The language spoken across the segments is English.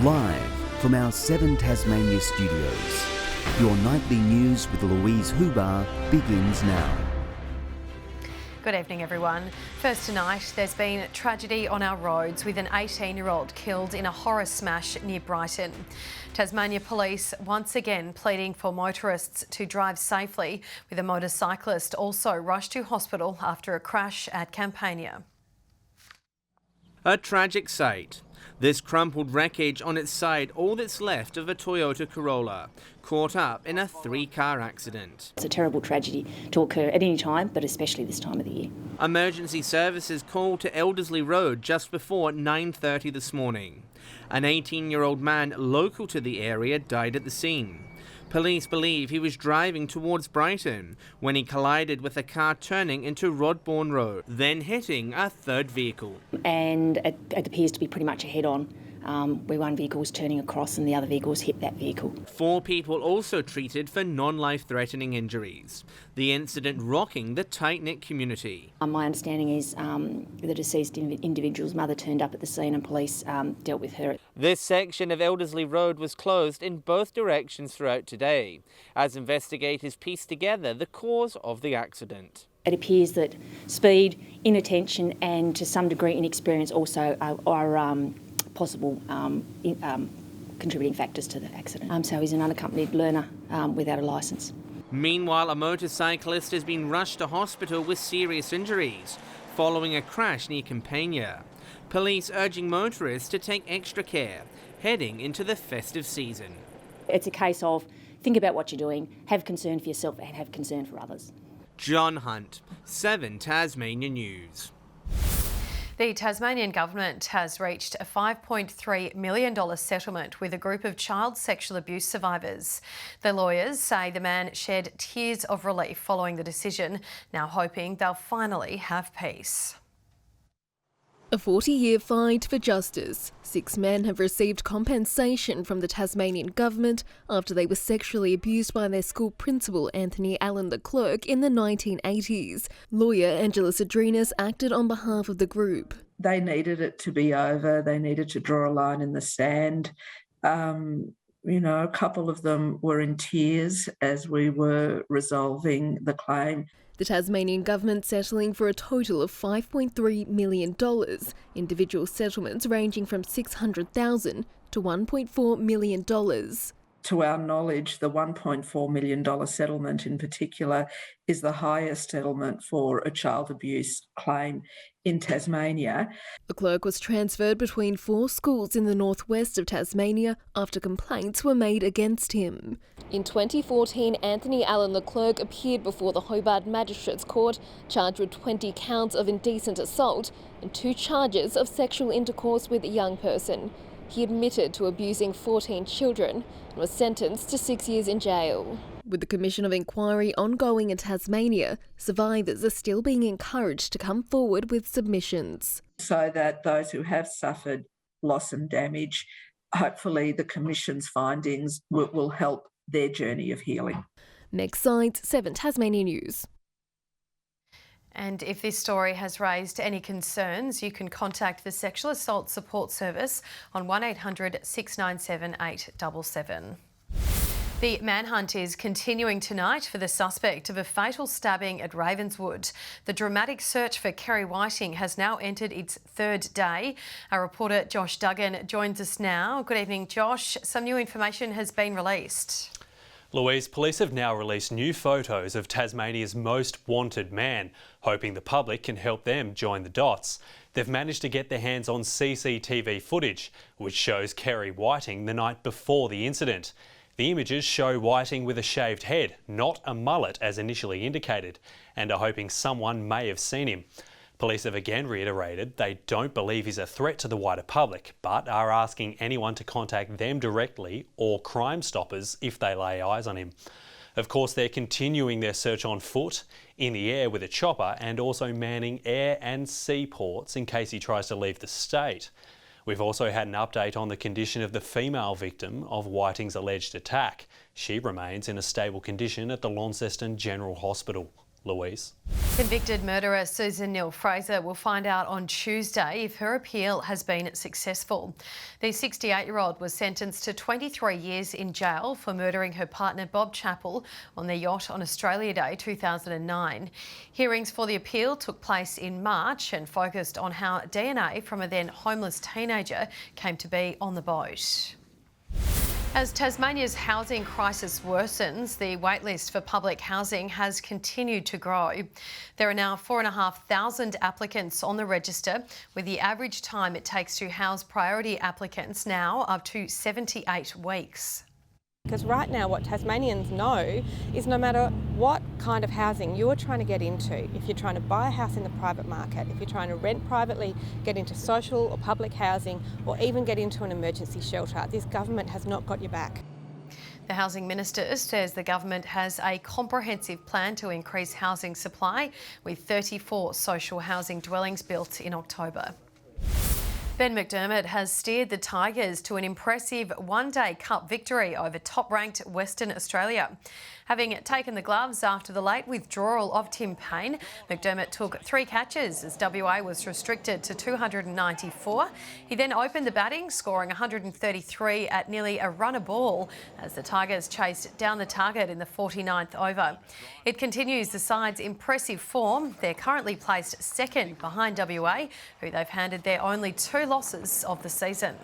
Live from our 7 Tasmania studios, your nightly news with Louise Hubar begins now. Good evening, everyone. First tonight, there's been tragedy on our roads with an 18-year-old killed in a horror smash near Brighton. Tasmania Police once again pleading for motorists to drive safely, with a motorcyclist also rushed to hospital after a crash at Campania. A tragic sight. This crumpled wreckage on its side, all that's left of a Toyota Corolla, caught up in a 3-car accident. It's a terrible tragedy to occur at any time, but especially this time of the year. Emergency services called to Elderslie Road just before 9:30 this morning. An 18-year-old man local to the area died at the scene. Police believe he was driving towards Brighton when he collided with a car turning into Rodbourne Road, then hitting a third vehicle. And it appears to be pretty much a head-on, where one vehicle was turning across and the other vehicles hit that vehicle. 4 people also treated for non-life-threatening injuries. The incident rocking the tight-knit community. My understanding is the deceased individual's mother turned up at the scene and police dealt with her. This section of Elderslie Road was closed in both directions throughout today, as investigators pieced together the cause of the accident. It appears that speed, inattention and to some degree inexperience also are possible contributing factors to the accident. So he's an unaccompanied learner without a licence. Meanwhile, a motorcyclist has been rushed to hospital with serious injuries following a crash near Campania. Police urging motorists to take extra care heading into the festive season. It's a case of think about what you're doing, have concern for yourself and have concern for others. John Hunt, 7 Tasmania News. The Tasmanian government has reached a $5.3 million settlement with a group of child sexual abuse survivors. The lawyers say the man shed tears of relief following the decision, now hoping they'll finally have peace. A 40-year fight for justice. 6 men have received compensation from the Tasmanian government after they were sexually abused by their school principal, Anthony Allen the clerk, in the 1980s. Lawyer Angela Cedrinas acted on behalf of the group. They needed it to be over. They needed to draw a line in the sand. A couple of them were in tears as we were resolving the claim. The Tasmanian government settling for a total of $5.3 million, individual settlements ranging from $600,000 to $1.4 million. To our knowledge, the $1.4 million settlement in particular is the highest settlement for a child abuse claim in Tasmania. The clerk was transferred between 4 schools in the northwest of Tasmania after complaints were made against him. In 2014, Anthony Allen the clerk appeared before the Hobart Magistrates Court, charged with 20 counts of indecent assault and 2 charges of sexual intercourse with a young person. He admitted to abusing 14 children and was sentenced to 6 years in jail. With the Commission of Inquiry ongoing in Tasmania, survivors are still being encouraged to come forward with submissions. So that those who have suffered loss and damage, hopefully the Commission's findings will help their journey of healing. Next site, 7 Tasmania News. And if this story has raised any concerns, you can contact the Sexual Assault Support Service on 1800 697 877. The manhunt is continuing tonight for the suspect of a fatal stabbing at Ravenswood. The dramatic search for Kerry Whiting has now entered its 3rd day. Our reporter Josh Duggan joins us now. Good evening, Josh. Some new information has been released. Louise, police have now released new photos of Tasmania's most wanted man, hoping the public can help them join the dots. They've managed to get their hands on CCTV footage, which shows Kerry Whiting the night before the incident. The images show Whiting with a shaved head, not a mullet as initially indicated, and are hoping someone may have seen him. Police have again reiterated they don't believe he's a threat to the wider public, but are asking anyone to contact them directly or Crime Stoppers if they lay eyes on him. Of course, they're continuing their search on foot, in the air with a chopper, and also manning air and sea ports in case he tries to leave the state. We've also had an update on the condition of the female victim of Whiting's alleged attack. She remains in a stable condition at the Launceston General Hospital. Louise. Convicted murderer Susan Neal-Fraser will find out on Tuesday if her appeal has been successful. The 68-year-old was sentenced to 23 years in jail for murdering her partner Bob Chappell on their yacht on Australia Day 2009. Hearings for the appeal took place in March and focused on how DNA from a then homeless teenager came to be on the boat. As Tasmania's housing crisis worsens, the waitlist for public housing has continued to grow. There are now 4,500 applicants on the register, with the average time it takes to house priority applicants now up to 78 weeks. Because right now what Tasmanians know is no matter what kind of housing you're trying to get into, if you're trying to buy a house in the private market, if you're trying to rent privately, get into social or public housing, or even get into an emergency shelter, this government has not got your back. The Housing Minister says the government has a comprehensive plan to increase housing supply, with 34 social housing dwellings built in October. Ben McDermott has steered the Tigers to an impressive one-day cup victory over top-ranked Western Australia. Having taken the gloves after the late withdrawal of Tim Payne, McDermott took 3 catches as WA was restricted to 294. He then opened the batting, scoring 133 at nearly a run a ball as the Tigers chased down the target in the 49th over. It continues the side's impressive form. They're currently placed second behind WA, who they've handed their only 2 losses of the season.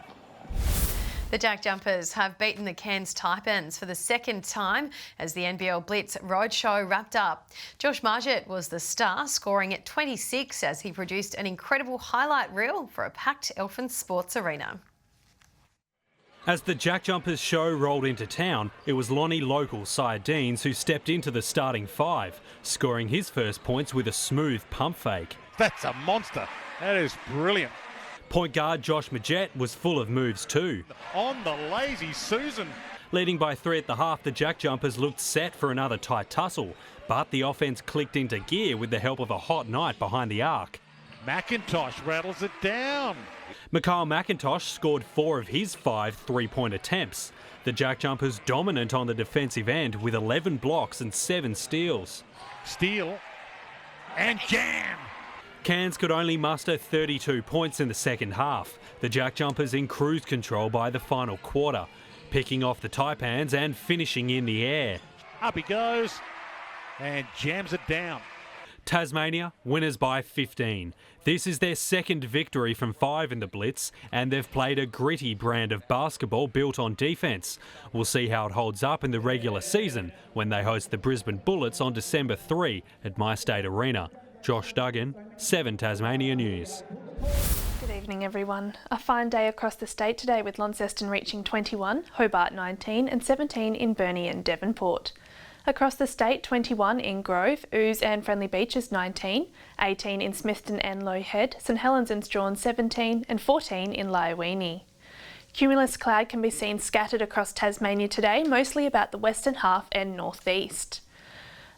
The Jack Jumpers have beaten the Cairns Taipans for the second time as the NBL Blitz Roadshow wrapped up. Josh Margett was the star, scoring at 26 as he produced an incredible highlight reel for a packed Elfin Sports Arena. As the Jack Jumpers show rolled into town, it was Lonnie local Sia Deans who stepped into the starting 5, scoring his first points with a smooth pump fake. That's a monster. That is brilliant. Point guard Josh Margett was full of moves too. On the lazy Susan. Leading by 3 at the half, the Jack Jumpers looked set for another tight tussle, but the offense clicked into gear with the help of a hot night behind the arc. McIntosh rattles it down. Mikhail McIntosh scored 4 of his 5 three-point attempts. The Jack Jumpers dominant on the defensive end with 11 blocks and 7 steals. Steal and jam. Cairns could only muster 32 points in the second half. The Jack Jumpers in cruise control by the final quarter, picking off the Taipans and finishing in the air. Up he goes and jams it down. Tasmania, winners by 15. This is their second victory from 5 in the Blitz, and they've played a gritty brand of basketball built on defence. We'll see how it holds up in the regular season when they host the Brisbane Bullets on December 3 at MyState Arena. Josh Duggan, 7 Tasmania News. Good evening everyone. A fine day across the state today with Launceston reaching 21, Hobart 19 and 17 in Burnie and Devonport. Across the state, 21 in Grove, Ouse and Friendly Beaches 19, 18 in Smithton and Low Head, St Helens and Strawn 17 and 14 in Lyowini. Cumulus cloud can be seen scattered across Tasmania today, mostly about the western half and northeast.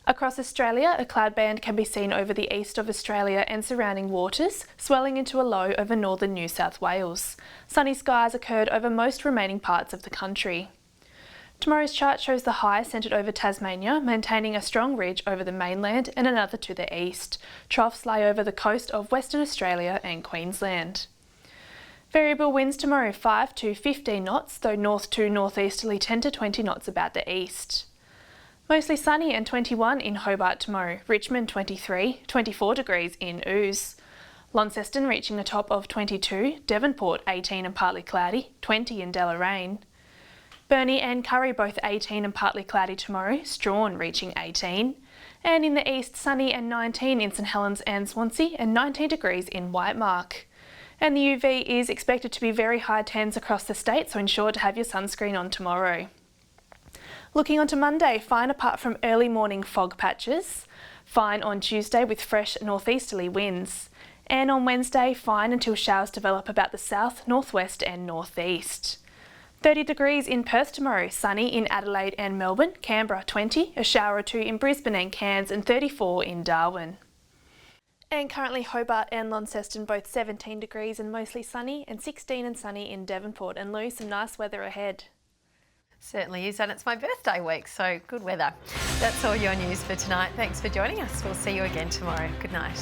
Across Australia, a cloud band can be seen over the east of Australia and surrounding waters, swelling into a low over northern New South Wales. Sunny skies occurred over most remaining parts of the country. Tomorrow's chart shows the high centred over Tasmania, maintaining a strong ridge over the mainland and another to the east. Troughs lie over the coast of Western Australia and Queensland. Variable winds tomorrow 5 to 15 knots, though north to northeasterly 10 to 20 knots about the east. Mostly sunny and 21 in Hobart tomorrow, Richmond 23, 24 degrees in Ouse. Launceston reaching a top of 22, Devonport 18 and partly cloudy, 20 in Deloraine. Burnie and Curry both 18 and partly cloudy tomorrow, Strawn reaching 18. And in the east, sunny and 19 in St Helens and Swansea and 19 degrees in Whitemark. And the UV is expected to be very high 10s across the state, so ensure to have your sunscreen on tomorrow. Looking on to Monday, fine apart from early morning fog patches. Fine on Tuesday with fresh northeasterly winds. And on Wednesday, fine until showers develop about the south, northwest and northeast. 30 degrees in Perth tomorrow, sunny in Adelaide and Melbourne, Canberra 20, a shower or 2 in Brisbane and Cairns and 34 in Darwin. And currently Hobart and Launceston both 17 degrees and mostly sunny, and 16 and sunny in Devonport, and Lou, some nice weather ahead. Certainly is, and it's my birthday week, so good weather. That's all your news for tonight. Thanks for joining us. We'll see you again tomorrow. Good night.